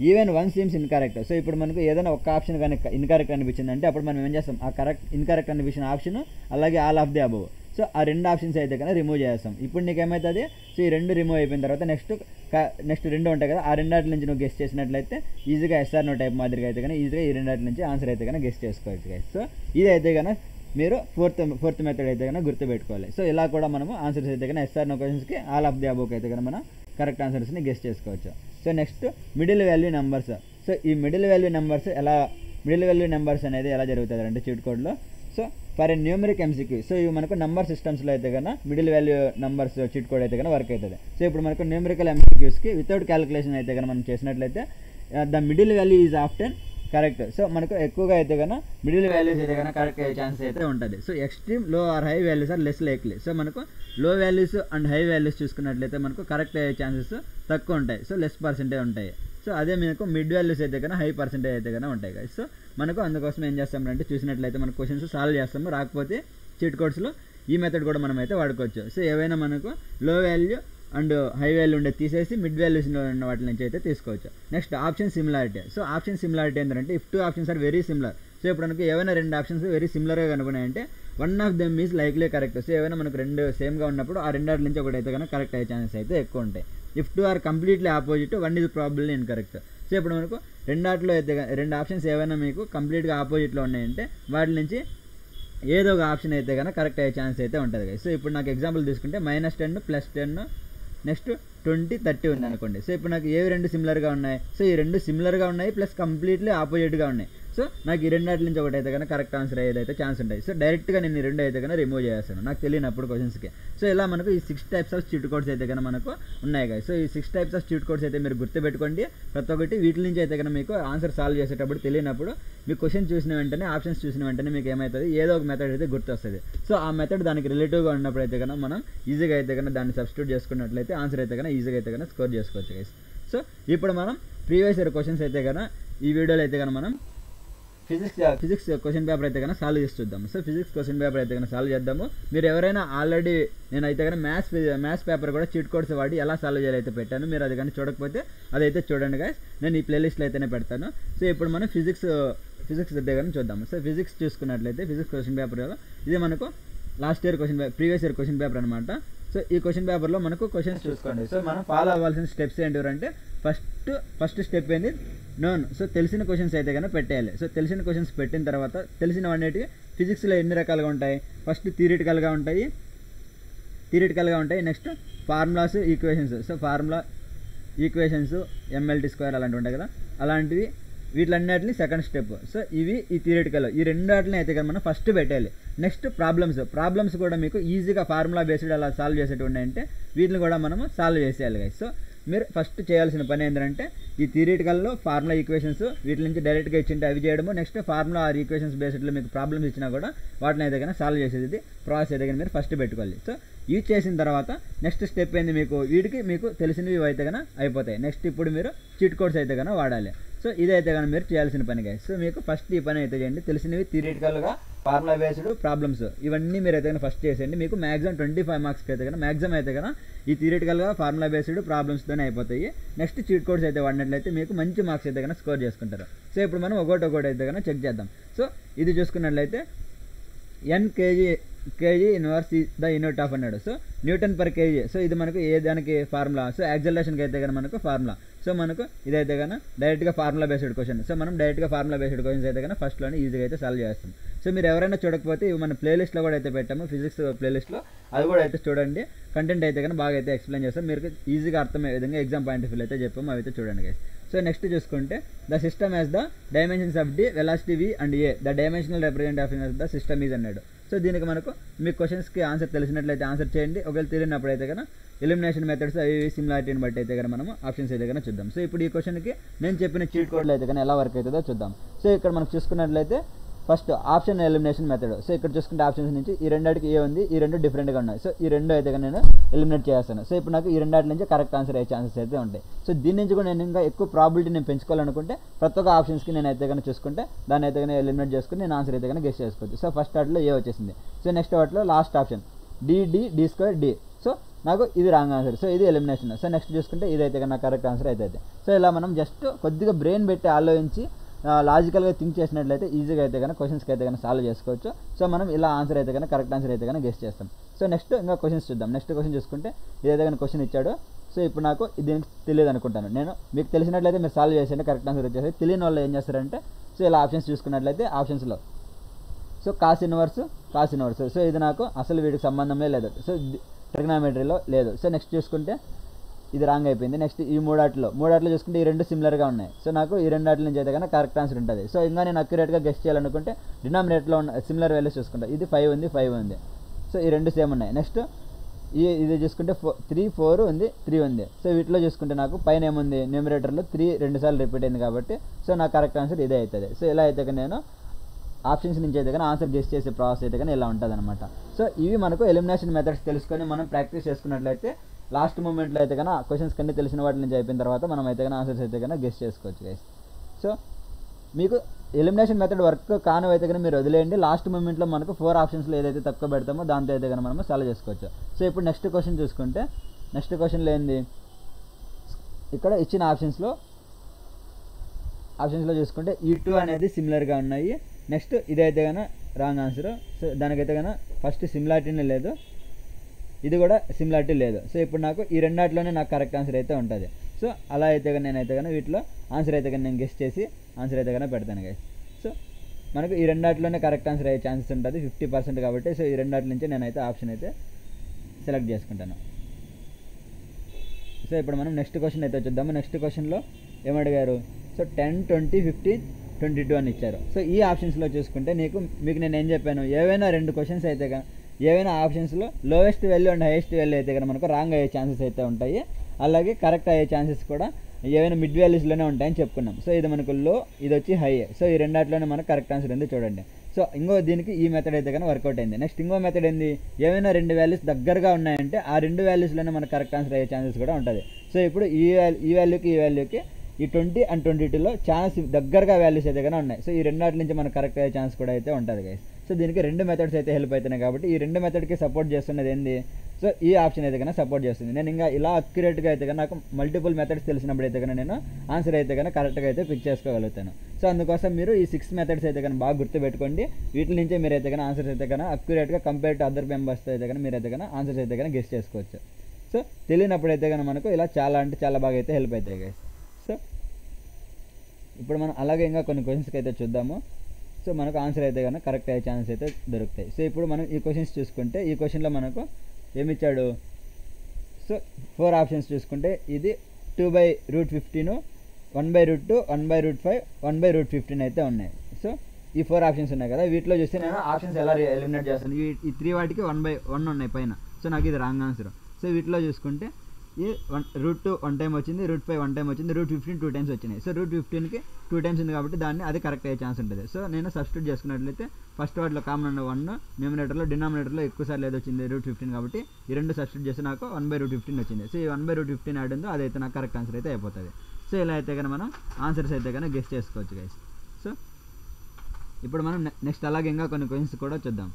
even one seems incorrect. So ఇప్పుడు మనకు ఏదైనా ఒక ఆప్షన్ కానీ ఇన్కరెక్ట్ అనిపించింది అంటే అప్పుడు మనం ఏం చేస్తాం, ఆ ఇన్కరెక్ట్ అనిపించిన ఆప్షన్ అలాగే all of the above. So ఆ 2 ఆప్షన్స్ అయితే కానీ రిమూవ్ చేస్తాం. ఇప్పుడు నీకు ఏమవుతుంది, సో ఈ 2 రిమూవ్ అయిపోయిన తర్వాత నెక్స్ట్ 2 ఉంటాయి కదా, ఆ 2 నుంచి నువ్వు గెస్ చేసినట్లయితే ఈజీగా ఎస్ఆర్ నో టైప్ మాదిరిగా అయితే కానీ ఈజీగా ఈ 2 నుంచి ఆన్సర్ అయితే కానీ గెస్ చేసుకోవచ్చు గైస్. సో ఇది అయితే కానీ మీరు ఫోర్త్ మెథడ్ అయితే కన్నా గుర్తుపెట్టుకోవాలి. సో ఇలా కూడా మనము ఆన్సర్స్ అయితే కన్నా ఎస్ఆర్ నో క్వశ్చన్స్కి ఆల్ ఆఫ్ ది అబోవ్ అయితే కన్నా మనం కరెక్ట్ ఆన్సర్స్ని గెస్ చేసుకోవచ్చు. So next middle value numbers. So ఈ మిడిల్ వాల్యూ నెంబర్స్ అనేది ఎలా జరుగుతుంది అంటే చీట్ కోడ్లో, so for a numeric MCQ. So ఇవి మనకు నెంబర్ సిస్టమ్స్లో అయితే కన్నా middle value numbers cheat code అయితే కన్నా వర్క్ అవుతుంది. సో ఇప్పుడు మనకు న్యూమరికల్ ఎంసీక్యూస్కి వితౌట్ క్యాలిక్యులేషన్ అయితే కన్నా మనం చేసినట్లయితే the middle value is often correct. So మనకు ఎక్కువగా అయితే కన్నా మిడిల్ వాల్యూస్ అయితే కన్నా కరెక్ట్ అయ్యే ఛాన్స్ అయితే ఉంటుంది. So extreme low or high values are less likely. So మనకు low values and high values చూసుకున్నట్లయితే మనకు కరెక్ట్ అయ్యే ఛాన్సెస్ తక్కువ ఉంటాయి. సో లెస్ పర్సెంటేజ్ ఉంటాయి. సో అదే మనకు మిడ్ వాల్యూస్ అయితే కన్నా హై పర్సెంటేజ్ అయితే కన్నా ఉంటాయి కదా. సో మనకు అందుకోసం ఏం చేస్తామంటే చూసినట్లయితే మనకు క్వశ్చన్స్ సాల్వ్ చేస్తాము, రాకపోతే చీట్ కోడ్స్లో ఈ మెథడ్ కూడా మనం అయితే వాడుకోవచ్చు. సో ఏవైనా మనకు లో వాల్యూ అండ్ హై వాల్యూ ఉండే తీసేసి మిడ్ వాల్యూస్లో ఉన్న వాటి నుంచి అయితే తీసుకోవచ్చు. Next option similarity. So option similarity ఏంటంటే if 2 options are very similar. So ఇప్పుడు మనకు ఏవైనా 2 ఆప్షన్స్ వెరీ సిమిలర్గా కనుకున్నాయంటే one of them is likely correct. So ఏవైనా మనకు 2 సేమ్గా ఉన్నప్పుడు ఆ 2 నుంచి ఒకటి అయితే కన్నా కరెక్ట్ అయ్యే ఛాన్సెస్ అయితే ఎక్కువ ఉంటాయి. If 2 are completely opposite 1 is probably incorrect. So ఇప్పుడు మనకు 2 అయితే 2 ఆప్షన్స్ ఏవైనా మీకు కంప్లీట్గా ఆపోజిట్లో ఉన్నాయంటే వాటి నుంచి ఏదో ఒక ఆప్షన్ అయితే కన్నా కరెక్ట్ అయ్యే ఛాన్స్ అయితే ఉంటుంది. సో ఇప్పుడు నాకు ఎగ్జాంపుల్ తీసుకుంటే -10 +10 నెక్స్ట్ 20 30 ఉంది అనుకోండి. సో ఇప్పుడు నాకు ఏవి 2 సిమిలర్గా ఉన్నాయి, సో ఈ 2 సిమిలర్గా ఉన్నాయి ప్లస్ కంప్లీట్లీ ఆపోజిట్గా ఉన్నాయి. సో నాకు ఈ రెండాటి నుంచి ఒకటి అయితే కనుక కరెక్ట్ ఆన్సర్ అయ్యేదైతే ఛాన్స్ ఉంటాయి. సో డైరెక్ట్గా నేను ఈ రెండు అయితే కనుక రిమూవ్ చేస్తాను నాకు తెలియనప్పుడు క్వశ్చన్స్కి. సో ఇలా మనకు ఈ 6 టైప్స్ ఆఫ్ చీట్ కోడ్స్ అయితే కనుక మనకు ఉన్నాయి కదా. సో ఈ 6 టైప్స్ ఆఫ్ చీట్ కోడ్స్ అయితే మీరు గుర్తుపెట్టుకోండి. ప్రతి ఒక్కటి వీటి నుంచి అయితే కనుక మీకు ఆన్సర్ సాల్వ్ చేసేటప్పుడు తెలియనప్పుడు మీకు క్వశ్చన్ చూసిన వెంటనే ఆప్షన్స్ చూసిన వెంటనే మీకు ఏమవుతుంది, ఏదో ఒక మెథడ్ అయితే గుర్తొస్తుంది. సో ఆ మెథడ్ దానికి రిలేటివ్గా ఉన్నప్పుడు అయితే కనుక మనం ఈజీగా అయితే కనుక దాన్ని సబ్స్టిట్యూట్ చేసుకున్నట్లయితే ఆన్సర్ అయితే కనుక ఈజీగా అయితే కనుక స్కోర్ చేసుకోవచ్చు గైస్. సో ఇప్పుడు మనం ప్రీవియస్ ఇయర్ క్వశ్చన్స్ అయితే కనుక ఈ వీడియోలో అయితే కనుక మనం ఫిజిక్స్ క్వశ్చన్ పేపర్ అయితే కనుక సాల్వ్ చేసి చూద్దాము. సో ఫిజిక్స్ క్వశ్చన్ పేపర్ అయితే కనుక సాల్వ్ చేద్దాము. మీరు ఎవరైనా ఆల్రెడీ నేనైతే కనుక మ్యాథ్స్ పేపర్ కూడా చీట్ కోడ్స్ వాడి ఎలా సాల్వ్ చేయాలి అయితే పెట్టాను. మీరు అది కానీ చూడకపోతే అదైతే చూడండి గైస్, నేను ఈ ప్లేలిస్ట్లో అయితేనే పెడతాను. సో ఇప్పుడు మనం ఫిజిక్స్ అయితే కనుక చూద్దాము. సో ఫిజిక్స్ చూసుకున్నట్లయితే ఫిజిక్స్ క్వశ్చన్ పేపర్ ఇది మనకు last year previous year question paper అనమాట. సో ఈ క్వశ్చన్ పేపర్లో మనకు క్వశ్చన్స్ చూసుకోండి. సో మనం ఫాలో అవ్వాల్సిన స్టెప్స్ ఏంటంటే ఫస్ట్ స్టెప్ ఏంది నోన్. సో తెలిసిన క్వశ్చన్స్ అయితే కనుక పెట్టేయాలి. సో తెలిసిన క్వశ్చన్స్ పెట్టిన తర్వాత తెలిసినవన్నిటివి ఫిజిక్స్లో ఎన్ని రకాలుగా ఉంటాయి, ఫస్ట్ థియరిటికల్గా ఉంటాయి, next formulas equations. So formula equations MLT² అలాంటివి ఉంటాయి కదా, అలాంటివి వీటిలన్నిటిని సెకండ్ స్టెప్. సో ఇవి ఈ థియరిటికల్ ఈ రెండాటిని అయితే కనుక మనం ఫస్ట్ పెట్టాలి. నెక్స్ట్ ప్రాబ్లమ్స్ కూడా మీకు ఈజీగా ఫార్ములా బేస్డ్ అలా సాల్వ్ చేసేటువంటి అంటే వీటిని కూడా మనము సాల్వ్ చేసేయాలి గైస్. సో మీరు ఫస్ట్ చేయాల్సిన పని ఏంటంటే ఈ థియరిటికల్లో ఫార్ములా ఈక్వేషన్స్ వీటి నుంచి డైరెక్ట్గా ఇచ్చింటే అవి చేయడము, నెక్స్ట్ ఫార్ములా ఆర్ ఈక్వేషన్స్ బేస్డ్లో మీకు ప్రాబ్లమ్స్ ఇచ్చినా కూడా వాటిని అయితే కనుక సాల్వ్ చేసేది ప్రాసెస్ అయితే కనుక మీరు ఫస్ట్ పెట్టుకోవాలి. సో ఇవి చేసిన తర్వాత నెక్స్ట్ స్టెప్ ఏంది, మీకు తెలిసినవి అయితే కనుక అయిపోతాయి. నెక్స్ట్ ఇప్పుడు మీరు చీట్ కోడ్స్ అయితే కనుక వాడాలి. సో ఇదైతే కనుక మీరు చేయాల్సిన పని గైస్. సో మీకు ఫస్ట్ ఈ పని అయితే చేయండి. తెలిసినవి థియరిటికల్గా ఫార్ములా బేస్డ్ ప్రాబ్లమ్స్ ఇవన్నీ మీరు అయితే కనుక ఫస్ట్ చేసేయండి. మీకు మ్యాక్సిమం 25 మార్క్స్కి అయితే కనుక మ్యాక్సిమం అయితే కనుక ఈ థియరిటికల్గా ఫార్ములా బేస్డ్ ప్రాబ్లమ్స్తోనే అయిపోతాయి. నెక్స్ట్ చీట్ కోడ్స్ అయితే వాడినట్లయితే మీకు మంచి మార్క్స్ అయితే కనుక స్కోర్ చేసుకుంటారు. సో ఇప్పుడు మనం ఒకటి అయితే కనుక చెక్ చేద్దాం. సో ఇది చూసుకున్నట్లయితే n kg inverse the unit of అన్నాడు. So newton per KG. So ఇది మనకు ఏ దానికి ఫార్ములా. సో యాక్సలరేషన్కి అయితే కనుక మనకు ఫార్ములా. సో మనకు ఇదైతే కనుక డైరెక్ట్గా ఫార్ములా బేస్డ్ క్వశ్చన్. సో మనం డైరెక్ట్గా ఫార్ములా బేస్డ్ క్వశ్చన్స్ అయితే కనుక ఫస్ట్లోనే ఈజీగా అయితే సాల్వ్ చేస్తాం. సో మీరు ఎవరైనా చూడకపోతే ఇవి మన ప్లేలిస్ట్లో కూడా అయితే పెట్టాము, ఫిజిక్స్ ప్లేలిస్ట్లో అది కూడా అయితే చూడండి. కంటెంట్ అయితే కనుక బాగా అయితే ఎక్స్ప్లెయిన్ చేస్తాం, మీరు ఈజీగా అర్థమయ్యే విధంగా ఎగ్జామ్ పాయింట్ ఆఫ్ వ్యూ అయితే చెప్పాము, అవి అయితే చూడండి గైస్. సో నెక్స్ట్ చూసుకుంటే the system as the dimensions of the velocity v and a the dimensional representation of the system is అన్నాడు. సో దీనికి మనకు మీ క్వశ్చన్స్కి ఆన్సర్ తెలిసినట్లయితే ఆన్సర్ చేయండి. ఒకవేళ తెలియనప్పుడు అయితే కనుక ఎలిమినేషన్ మెథడ్స్ అవి సిమిలారిటీని బట్టి అయితే కనుక మనము ఆప్షన్స్ అయితే కనుక చూద్దాం. సో ఇప్పుడు ఈ క్వశ్చన్కి నేను చెప్పిన చీట్ కోడ్లు అయితే కనుక ఎలా వర్క్ అవుతుందో చూద్దాం. సో ఇక్కడ మనకు చూసుకున్నట్లయితే first option elimination method. So ఇక్కడ చూసుకుంటే ఆప్షన్స్ నుంచి ఈ రెండాటికి ఏ ఉంది, ఈ రెండు డిఫరెంట్గా ఉన్నాయి. సో ఈ రెండు అయితే నేను ఎలిమినేట్ చేస్తాను. సో ఇప్పుడు నాకు ఈ రెండాటి నుంచి కరెక్ట్ ఆన్సర్ అయ్యే ఛాన్సెస్ అయితే ఉంటాయి. సో దీని నుంచి కూడా నేను ఇంకా ఎక్కువ ప్రాబిలిటీ నేను పెంచుకోవాలనుకుంటే ప్రతి ఒక్క ఆప్షన్స్కి నేను అయితే కనుక చూసుకుంటే దాన్ని అయితే కనుక ఎలిమినేట్ చేసుకుని నేను ఆన్సర్ అయితే కనుక గెస్ చేసుకోవచ్చు. సో ఫస్ట్ వాటిలో ఏ వచ్చేసింది. సో నెక్స్ట్ వాటిలో లాస్ట్ ఆప్షన్ d²d. సో నాకు ఇది రాంగ్ ఆన్సర్. సో ఇది ఎలిమినేషన్. సో నెక్స్ట్ చూసుకుంటే ఇదైతే కనుక కరెక్ట్ ఆన్సర్ అయితే. సో ఇలా మనం జస్ట్ కొద్దిగా బ్రెయిన్ పెట్టి ఆలోచించి లాజికల్గా థింక్ చేసినట్లయితే ఈజీగా అయితే కనుక క్వశ్చన్స్కి అయితే కనుక సాల్వ్ చేసుకోవచ్చు. సో మనం ఇలా ఆన్సర్ అయితే కనుక కరెక్ట్ ఆన్సర్ అయితే కనుక గెస్ చేస్తాం. సో నెక్స్ట్ ఇంకా క్వశ్చన్స్ చూద్దాం. నెక్స్ట్ క్వశ్చన్ చూసుకుంటే ఇదైతే కనుక క్వశ్చన్ ఇచ్చాడు. సో ఇప్పుడు నాకు దీనికి తెలియదు అనుకుంటాను. నేను మీకు తెలిసినట్లయితే మీరు సాల్వ్ చేసేయండి, కరెక్ట్ ఆన్సర్ వచ్చేసి. తెలియని వాళ్ళు ఏం చేస్తారంటే సో ఇలా ఆప్షన్స్ చూసుకున్నట్లయితే ఆప్షన్స్లో సో కాస్ ఇన్వర్స్. సో ఇది నాకు అసలు వీటికి సంబంధమే లేదు. సో ట్రిగ్నామెట్రీలో లేదు. సో నెక్స్ట్ చూసుకుంటే ఇది రాంగ్ అయిపోయింది. నెక్స్ట్ ఈ మూడాట్లో చూసుకుంటే ఈ రెండు సిమిలర్గా ఉన్నాయి. సో నాకు ఈ రెండాటి నుంచి అయితే కనుక కరెక్ట్ ఆన్సర్ ఉంటుంది. సో ఇంకా నేను అక్యురేట్గా గెస్ చేయాలనుకుంటే డినామినేటర్లో ఉన్న సిమిలర్ వాల్యూస్ చూసుకుంటా. ఇది 5 ఉంది. సో ఈ రెండు సేమ్ ఉన్నాయి. నెక్స్ట్ ఇది చూసుకుంటే 3, 4 ఉంది, 3 ఉంది. సో వీటిలో చూసుకుంటే నాకు పైన ఏముంది, న్యూమరేటర్లో 3 2 రిపీట్ అయింది కాబట్టి సో నాకు కరెక్ట్ ఆన్సర్ ఇదే అవుతుంది. సో ఇలా అయితే నేను ఆప్షన్స్ నుంచి అయితే కానీ ఆన్సర్ గెస్ చేసే ప్రాసెస్ అయితే కానీ ఇలా ఉంటుంది అనమాట. సో ఇవి మనకు ఎలిమినేషన్ మెథడ్స్ తెలుసుకొని మనం ప్రాక్టీస్ చేసుకున్నట్లయితే లాస్ట్ మూమెంట్లో అయితే కన్నా క్వశ్చన్స్ కన్నీ తెలిసిన వాటి నుంచి అయిపోయిన తర్వాత మనం అయితే కానీ ఆన్సర్స్ అయితే కన్నా గెస్ చేసుకోవచ్చు గైస్. సో మీకు ఎలిమినేషన్ మెథడ్ వర్క్ కానివైతే కానీ మీరు వదిలేయండి. లాస్ట్ మూమెంట్లో మనకు 4 ఆప్షన్స్లో ఏదైతే తక్కువ పెడతామో దాంతో అయితే కానీ మనం సాల్వ్ చేసుకోవచ్చు. సో ఇప్పుడు నెక్స్ట్ క్వశ్చన్ చూసుకుంటే నెక్స్ట్ క్వశ్చన్లో ఏంది, ఇక్కడ ఇచ్చిన ఆప్షన్స్లో చూసుకుంటే ఈ 2 అనేది సిమిలర్గా ఉన్నాయి. నెక్స్ట్ ఇదైతే కన్నా రాంగ్ ఆన్సర్. సో దానికైతే కన్నా ఫస్ట్ సిమిలారిటీనే లేదు, ఇది కూడా సిమిలారిటీ లేదు. సో ఇప్పుడు నాకు ఈ రెండాటిలోనే నాకు కరెక్ట్ ఆన్సర్ అయితే ఉంటుంది. సో అలా అయితే కానీ నేనైతే కానీ వీటిలో ఆన్సర్ అయితే కానీ నేను గెస్ చేసి ఆన్సర్ అయితే కానీ పెడతాను గైస్. సో మనకు ఈ రెండాటిలోనే కరెక్ట్ ఆన్సర్ అయ్యే ఛాన్సెస్ ఉంటుంది 50% కాబట్టి. సో ఈ రెండాటి నుంచి నేనైతే ఆప్షన్ అయితే సెలెక్ట్ చేసుకుంటాను. సో ఇప్పుడు మనం నెక్స్ట్ క్వశ్చన్ అయితే చూద్దాము. నెక్స్ట్ క్వశ్చన్లో ఏమడిగారు, సో 10, 20, 50 22 అని ఇచ్చారు. సో ఈ ఆప్షన్స్లో చూసుకుంటే మీకు నేను ఏం చెప్పాను, ఏవైనా 2 క్వశ్చన్స్ అయితే ఏవైనా ఆప్షన్స్లో lowest value and highest value అయితే కనుక మనకు రాంగ్ అయ్యే ఛాన్సెస్ అయితే ఉంటాయి. అలాగే కరెక్ట్ అయ్యే ఛాన్సెస్ కూడా ఏవైనా మిడ్ వాల్యూస్లోనే ఉంటాయని చెప్పుకున్నాం. సో ఇది మనకు లో, ఇది వచ్చి హై. సో ఈ రెండాట్లోనే మనకు కరెక్ట్ ఆన్సర్ ఉంది చూడండి. సో దీనికి ఈ మెథడ్ అయితే కనుక వర్కౌట్ అయింది. నెక్స్ట్ ఇంకో మెథడ్ ఏంది, ఏమైనా 2 వాల్యూస్ దగ్గరగా ఉన్నాయంటే ఆ 2 వాల్యూస్లోనే మనకు కరెక్ట్ ఆన్సర్ అయ్యే ఛాన్సెస్ కూడా ఉంటుంది. సో ఇప్పుడు ఈ వాల్యూకి ఈ 20 అండ్ 22లో ఛాన్స్ దగ్గరగా వాల్యూస్ అయితే కనుక ఉన్నాయి. సో ఈ రెండాటి నుంచి మనకు కరెక్ట్ అయ్యే ఛాన్స్ కూడా అయితే ఉంటుంది గైస్. సో దీనికి 2 మెథడ్స్ అయితే హెల్ప్ అవుతున్నాయి కాబట్టి ఈ 2 మెథడ్కి సపోర్ట్ చేస్తున్నది ఏంది, సో ఈ ఆప్షన్ అయితే కనుక సపోర్ట్ చేస్తుంది. నేను ఇంకా ఇలా అక్యురేట్గా అయితే కనుక నాకు మల్టిపుల్ మెథడ్స్ తెలిసినప్పుడు అయితే కనుక నేను ఆన్సర్ అయితే కనుక కరెక్ట్గా అయితే పిక్ చేసుకోగలుగుతాను. సో అందుకోసం మీరు ఈ 6 మెథడ్స్ అయితే కనుక బాగా గుర్తుపెట్టుకోండి. వీటి నుంచే మీరు అయితే కనుక ఆన్సర్స్ అయితే కనుక అక్యురేట్గా కంపేర్ టు అదర్ మెంబర్స్తో అయితే కనుక మీరు అయితే కనుక ఆన్సర్స్ అయితే కనుక గెస్ చేసుకోవచ్చు. సో తెలియనప్పుడు అయితే కనుక మనకు ఇలా చాలా అంటే చాలా బాగా అయితే హెల్ప్ అవుతాయి గైస్. సో ఇప్పుడు మనం అలాగే ఇంకా కొన్ని క్వశ్చన్స్కి అయితే చూద్దాము. సో మనకు ఆన్సర్ అయితే కనుక కరెక్ట్ అయ్యే ఛాన్స్ అయితే దొరుకుతాయి. సో ఇప్పుడు మనం ఈ క్వశ్చన్స్ చూసుకుంటే ఈ క్వశ్చన్లో మనకు ఏమిచ్చాడు, సో 4 ఆప్షన్స్ చూసుకుంటే ఇది 2/√15, 1/√2, 1/√5, 1/√15 అయితే ఉన్నాయి. సో ఈ 4 ఆప్షన్స్ ఉన్నాయి కదా, వీటిలో చూస్తే నేను ఆప్షన్స్ ఎలా ఎలిమినేట్ చేస్తాను. ఈ 3 వాటికి 1/1 ఉన్నాయి పైన. సో నాకు ఇది రాంగ్ ఆన్సర్. సో వీటిలో చూసుకుంటే ఈ √2 1 టైం వచ్చింది, √5 1 టైం వచ్చింది, √15 2 టైమ్స్ వచ్చినాయి. సో √15కి 2 టైమ్స్ ఉంది కాబట్టి దాన్ని అది కరెక్ట్ అయ్యే ఛాన్స్ ఉంటుంది. సో నేను సబ్స్టిట్యూట్ చేసుకున్నట్లయితే ఫస్ట్ వాటిలో కామన్ ఉన్న 1, న్యూమినేటర్లో డినామినేటర్లో ఎక్కువ సార్లు ఏదో వచ్చింది √15 కాబట్టి ఈ 2 సబ్స్టిట్యూట్ చేస్తే నాకు 1/√15 వచ్చింది. సో ఈ 1/√15 యాడ్ ఉందో అదైతే నాకు కరెక్ట్ ఆన్సర్ అయితే అయిపోతుంది. సో ఇలా అయితే కనుక మనం ఆన్సర్స్ అయితే కనుక గెస్ చేసుకోవచ్చు గైస్. సో ఇప్పుడు మనం నెక్స్ట్ అలాగే ఇంకా కొన్ని క్వశ్చన్స్ కూడా చూద్దాం.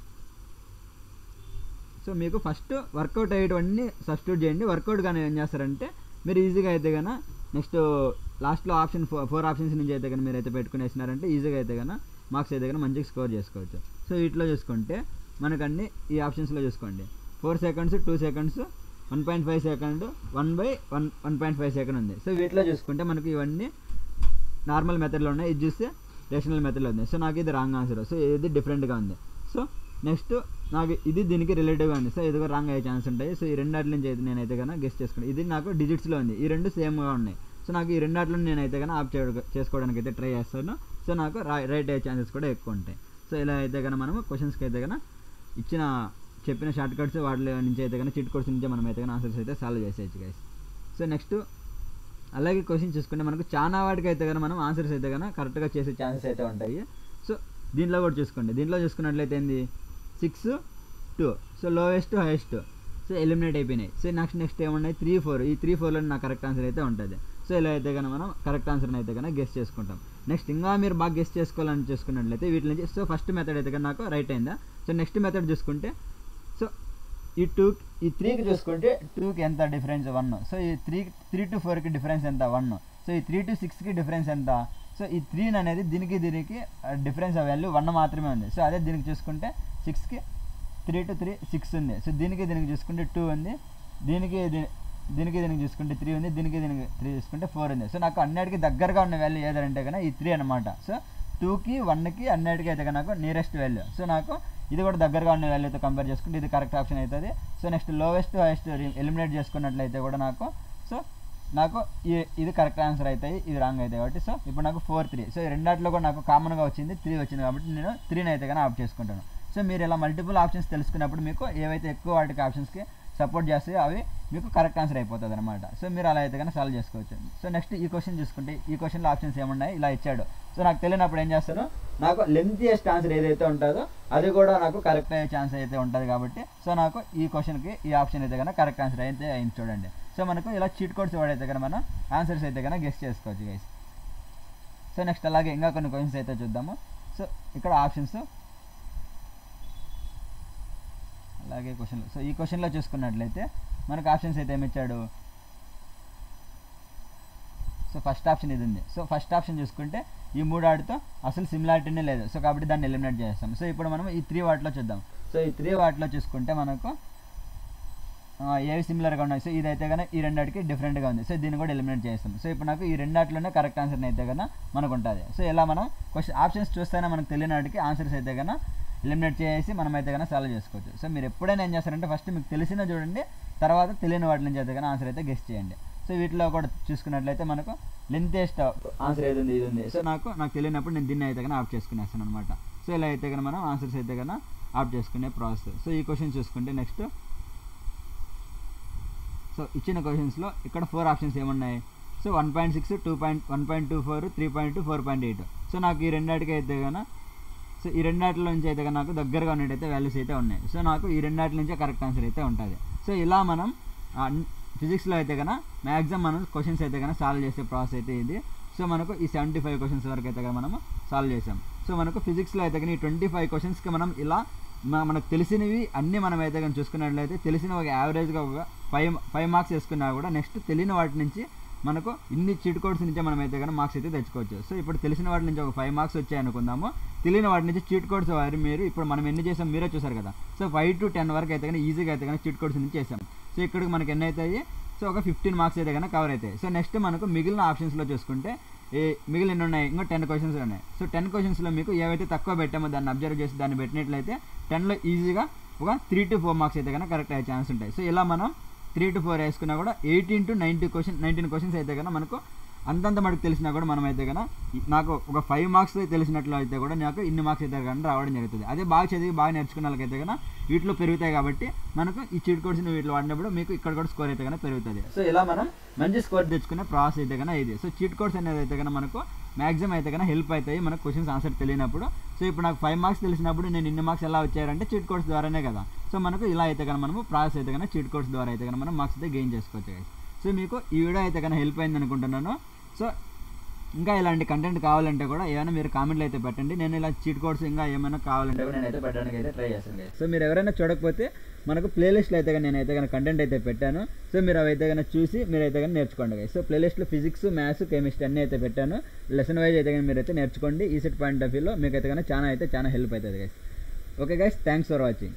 సో మీకు ఫస్ట్ వర్కౌట్ అయ్యేటివన్నీ సబ్స్టిట్యూట్ చేయండి. వర్కౌట్ కానీ ఏం చేస్తారంటే మీరు ఈజీగా అయితే కనుక నెక్స్ట్ లాస్ట్లో ఆప్షన్ 4 ఆప్షన్స్ నుంచి అయితే కనుక మీరు అయితే పెట్టుకునేసినారంటే ఈజీగా అయితే కనుక మార్క్స్ అయితే కనుక మంచిగా స్కోర్ చేసుకోవచ్చు. సో వీటిలో చూసుకుంటే మనకు అన్ని ఈ ఆప్షన్స్లో చూసుకోండి 4 సెకండ్స్, 2 సెకండ్స్, 1.5 సెకండ్, 1/1.5 సెకండ్ ఉంది. సో వీటిలో చూసుకుంటే మనకి ఇవన్నీ నార్మల్ మెథడ్లో ఉన్నాయి, ఇది చూస్తే రేషనల్ మెథడ్లో ఉంది. సో నాకు ఇది రాంగ్ ఆన్సర్. సో ఇది డిఫరెంట్గా ఉంది. సో నెక్స్ట్ నాకు ఇది దీనికి రిలేటివ్గా ఉంది. సో ఇది కూడా రాంగ్ అయ్యే ఛాన్స్ ఉంటాయి. సో ఈ రెండాటి నుంచి అయితే నేనైతే కనుక గెస్ చేసుకున్నాను. ఇది నాకు డిజిట్స్లో ఉంది, ఈ 2 సేమ్గా ఉన్నాయి. సో నాకు ఈ రెండాట్లో నేనైతే కనుక ఆప్ చేసుకోవడానికి అయితే ట్రై చేస్తాను. సో నాకు రైట్ అయ్యే ఛాన్సెస్ కూడా ఎక్కువ ఉంటాయి. సో ఇలా అయితే కనుక మనము క్వశ్చన్స్కి అయితే కనుక చెప్పిన షార్ట్ కట్స్ వాటి నుంచి అయితే కనుక చిట్ కోడ్స్ నుంచి మనం అయితే కనుక ఆన్సర్స్ అయితే సాల్వ్ చేసేయచ్చు గైస్. సో నెక్స్ట్ అలాగే క్వశ్చన్ చూసుకుంటే మనకు చాలా వాటికి అయితే కనుక మనం ఆన్సర్స్ అయితే కనుక కరెక్ట్గా చేసే ఛాన్సెస్ అయితే ఉంటాయి. సో దీంట్లో కూడా చూసుకోండి. దీంట్లో చూసుకున్నట్లయితే ఏంది 6, 2. So lowest highest so eliminate అయిపోయినాయి. సో నెక్స్ట్ ఏమున్నాయి 3, 4. ఈ 3, 4లో నా కరెక్ట్ ఆన్సర్ అయితే ఉంటుంది. సో ఇలా అయితే కనుక మనం కరెక్ట్ ఆన్సర్ని అయితే కనుక గెస్ చేసుకుంటాం. నెక్స్ట్ ఇంకా మీరు బాగా గెస్ చేసుకోవాలని చూసుకున్నట్లయితే వీటి నుంచి సో ఫస్ట్ మెథడ్ అయితే కనుక నాకు రైట్ అయిందా. సో నెక్స్ట్ మెథడ్ చూసుకుంటే సో ఈ 3కి చూసుకుంటే 2కి ఎంత డిఫరెన్స్ 1. సో ఈ 3 to 4కి డిఫరెన్స్ ఎంత 1. సో ఈ 3 to 6కి డిఫరెన్స్ ఎంత. సో ఈ 3 అనేది దీనికి డిఫరెన్స్ వాల్యూ 1 మాత్రమే ఉంది. సో అదే దీనికి చూసుకుంటే 6కి 3 to 3 6 ఉంది. సో దీనికి చూసుకుంటే 2 ఉంది, దీనికి చూసుకుంటే 3 ఉంది, దీనికి 3 చూసుకుంటే 4 ఉంది. సో నాకు అన్నిటికీ దగ్గరగా ఉన్న వాల్యూ ఏదంటే కనుక ఈ 3 అనమాట. సో 2కి 1కి అన్నిటికీ అయితే నాకు నియరెస్ట్ వాల్యూ. సో నాకు ఇది కూడా దగ్గరగా ఉన్న వాల్యూతో కంపేర్ చేసుకుంటే ఇది కరెక్ట్ ఆప్షన్ అవుతుంది. So next lowest highest eliminate చేసుకున్నట్లయితే కూడా నాకు ఇది కరెక్ట్ ఆన్సర్ అవుతాయి, ఇది రాంగ్ అవుతాయి కాబట్టి. సో ఇప్పుడు నాకు 4, 3. సో ఈ రెండాట్లో కూడా నాకు కామన్గా వచ్చింది 3 వచ్చింది కాబట్టి నేను 3ని అయితే కానీ ఆప్ట్ చేసుకుంటాను. సో మీరు ఇలా మల్టిపుల్ ఆప్షన్స్ తెలుసుకున్నప్పుడు మీకు ఏవైతే ఎక్కువ వాటికి ఆప్షన్స్కి సపోర్ట్ చేస్తాయో అవి మీకు కరెక్ట్ ఆన్సర్ అయిపోతుంది అనమాట. సో మీరు అలా అయితే కానీ సాల్వ్ చేసుకోవచ్చు. సో నెక్స్ట్ ఈ క్వశ్చన్ చూసుకుంటే ఈ క్వశ్చన్లో ఆప్షన్స్ ఏమున్నాయి ఇలా ఇచ్చాడు. సో నాకు తెలియనప్పుడు ఏం చేస్తాను, నాకు లెంతియెస్ట్ ఆన్సర్ ఏదైతే ఉంటుందో అది కూడా నాకు కరెక్ట్ అయ్యే ఛాన్స్ అయితే ఉంటుంది కాబట్టి సో నాకు ఈ క్వశ్చన్కి ఈ ఆప్షన్ అయితే కనుక కరెక్ట్ ఆన్సర్ అయితే అయింది చూడండి. సో మనకు ఇలా చీట్ కోడ్స్ వాడైతే కనుక మనం ఆన్సర్స్ అయితే కనుక గెస్ చేసుకోవచ్చు గైస్. సో నెక్స్ట్ అలాగే ఇంకా కొన్ని క్వశ్చన్స్ అయితే చూద్దాము. సో ఇక్కడ ఆప్షన్స్ అలాగే క్వశ్చన్లు. సో ఈ క్వశ్చన్లో చూసుకున్నట్లయితే మనకు ఆప్షన్స్ అయితే ఏమిచ్చాడు. సో ఫస్ట్ ఆప్షన్ ఇది ఉంది. సో ఫస్ట్ ఆప్షన్ చూసుకుంటే ఈ 3 వాటితో అసలు సిమిలారిటీనే లేదు. సో కాబట్టి దాన్ని ఎలిమినేట్ చేస్తాం. సో ఇప్పుడు మనం ఈ 3 వాటిలో చూద్దాం. సో ఈ 3 వాటిలో చూసుకుంటే మనకు ఏవి సిమిలర్గా ఉన్నాయి. సో ఇదైతే కనుక ఈ రెండాటికి డిఫరెంట్గా ఉంది. సో దీన్ని కూడా ఎలిమినేట్ చేస్తాం. సో ఇప్పుడు నాకు ఈ రెండాట్లోనే కరెక్ట్ ఆన్సర్ అయితే కనుక మనకు ఉంటుంది. సో ఇలా మనం ఆప్షన్స్ చూస్తేనే మనకు తెలియని వాటికి ఆన్సర్స్ అయితే కనుక ఎలిమినేట్ చేసి మనం అయితే కనుక సాల్వ్ చేసుకోవచ్చు. సో మీరు ఎప్పుడైనా ఏం చేస్తారంటే ఫస్ట్ మీకు తెలిసిన చూడండి, తర్వాత తెలియని వాటి నుంచి అయితే కనుక ఆన్సర్ అయితే గెస్ చేయండి. సో వీటిలో కూడా చూసుకున్నట్లయితే మనకు లెంతెస్ట్ ఆన్సర్ ఏది ఉంది ఇది ఉంది. సో నాకు తెలియనప్పుడు నేను దీన్ని అయితే కానీ ఆఫ్ చేసుకునేస్తాను అనమాట. సో ఇలా అయితే కానీ మనం ఆన్సర్స్ అయితే కానీ ఆఫ్ చేసుకునే ప్రాసెస్. సో ఈ క్వశ్చన్ చూసుకుంటే నెక్స్ట్, సో ఇచ్చిన క్వశ్చన్స్లో ఇక్కడ 4 ఆప్షన్స్ ఏమున్నాయి? సో 1.6, 1.24, 3.2, 4.8. సో నాకు ఈ రెండాటికి అయితే కన్నా, సో ఈ రెండాటిలో నుంచి అయితే నాకు దగ్గరగా ఉన్నట్టయితే వాల్యూస్ అయితే ఉన్నాయి. సో నాకు ఈ రెండాటి నుంచే కరెక్ట్ ఆన్సర్ అయితే ఉంటుంది. సో ఇలా మనం ఫిజిక్స్లో అయితే కన్నా మ్యాక్సిమం మనం క్వశ్చన్స్ అయితే కన్నా సాల్వ్ చేసే ప్రాసెస్ అయితే ఇది. సో మనకు ఈ 75 క్వశ్చన్స్ వరకు అయితే కానీ మనము సాల్వ్ చేసాం. సో మనకు ఫిజిక్స్లో అయితే కానీ ఈ 25 క్వశ్చన్స్కి మనం ఇలా మనకు తెలిసినవి అన్నీ మనం అయితే కానీ చూసుకున్నట్లయితే తెలిసిన ఒక యావరేజ్గా ఒక 5 మార్క్స్ వేసుకున్నా కూడా నెక్స్ట్ తెలియని వాటి నుంచి మనకు ఇన్ని చీట్ కోడ్స్ నుంచే మనం అయితే కానీ మార్క్స్ అయితే తెచ్చుకోవచ్చు. సో ఇప్పుడు తెలిసిన వాటి నుంచి ఒక 5 మార్క్స్ వచ్చాయి అనుకుందాము. తెలియని వాటి నుంచి చీట్ కోడ్స్ వారి మీరు ఇప్పుడు మనం ఎన్ని చేసాం మీరే చూసారు కదా. సో 5 to 10 వరకు అయితే కానీ ఈజీగా అయితే కానీ చీట్ కోడ్స్ నుంచి చేసాం. సో ఇక్కడికి మనకి ఎన్ని అవుతాయి? సో ఒక 15 మార్క్స్ అయితే కానీ కవర్ అవుతాయి. సో నెక్స్ట్ మనకు మిగిలిన ఆప్షన్స్లో చూసుకుంటే మిగిలిన ఎన్ని ఉన్నాయి? ఇంకా 10 క్వశ్చన్స్ ఉన్నాయి. సో 10 క్వశ్చన్స్లో మీకు ఏవైతే తక్కువ పెట్టామో దాన్ని అబ్జర్వ్ చేసి దాన్ని పెట్టినట్లయితే 10లో ఈజీగా ఒక 3 to 4 మార్క్స్ అయితే కన్నా కరెక్ట్ అయ్యే ఛాన్స్ ఉంటాయి. సో ఇలా మనం 3 to 4 వేసుకున్నా కూడా 18 to 19 క్వశ్చన్స్ అయితే కన్నా మనకు అంతంత మటుకు తెలిసినా కూడా మనం అయితే కన్నా నాకు ఒక 5 మార్క్స్ తెలిసినట్లు అయితే కూడా నాకు ఇన్ని మార్క్స్ అయితే కానీ రావడం జరుగుతుంది. అదే బాగా చదివి బాగా నేర్చుకున్న వాళ్ళకైతే కన్నా వీటిలో పెరుగుతాయి కాబట్టి మనకు ఈ చీట్ కోడ్స్ని వీటిలో వాడినప్పుడు మీకు ఇక్కడ కూడా స్కోర్ అయితే కన్నా పెరుగుతుంది. సో ఇలా మనం మంచి స్కోర్ తెచ్చుకునే ప్రాసెస్ అయితే కన్నా ఇది. సో చీట్ కోడ్స్ అనేది అయితే కన్నా మనకు మ్యాక్సిమం అయితే కన్నా హెల్ప్ అవుతాయి మనకు క్వశ్చన్స్ ఆన్సర్ తెలియనప్పుడు. సో ఇప్పుడు నాకు 5 మార్క్స్ తెలిసినప్పుడు నేను ఇన్ని మార్క్స్ ఎలా వచ్చారంటే చీట్ కోడ్స్ ద్వారానే కదా. సో మనకు ఇలా అయితే కన్నా మనము ప్రాసెస్ అయితే కన్నా చీట్ కోడ్స్ ద్వారా అయితే కన్నా మనం మార్క్స్ అయితే గెయిన్ చేసుకోవచ్చు. సో మీకు ఈ వీడియో అయితే కన్నా హెల్ప్ అయింది అనుకుంటున్నాను. సో ఇంకా ఇలాంటి కంటెంట్ కావాలంటే కూడా ఏమైనా మీరు కామెంట్లు అయితే పెట్టండి. నేను ఇలా చీట్ కోడ్స్ ఇంకా ఏమైనా కావాలంటే కూడా నేనైతే పెట్టడానికి అయితే ట్రై చేస్తాను. సో మీరు ఎవరైనా చూడకపోతే మనకు ప్లేలిస్ట్లో అయితే కానీ నేనైతే కానీ కంటెంట్ అయితే పెట్టాను. సో మీరు అవి అయితే కానీ చూసి మీరైతే కానీ నేర్చుకోండి. సో ప్లేలిస్ట్లో ఫిజిక్స్, మ్యాథ్స్, కెమిస్ట్రీ అన్నీ అయితే పెట్టాను. లెసన్ వైజ్ అయితే కానీ మీరైతే నేర్చుకోండి. ఈ సెట్ పాయింట్ ఆఫ్ వ్యూలో మీకు అయితే కానీ చాలా హెల్ప్ అవుతుంది guys. Okay guys, thanks for watching.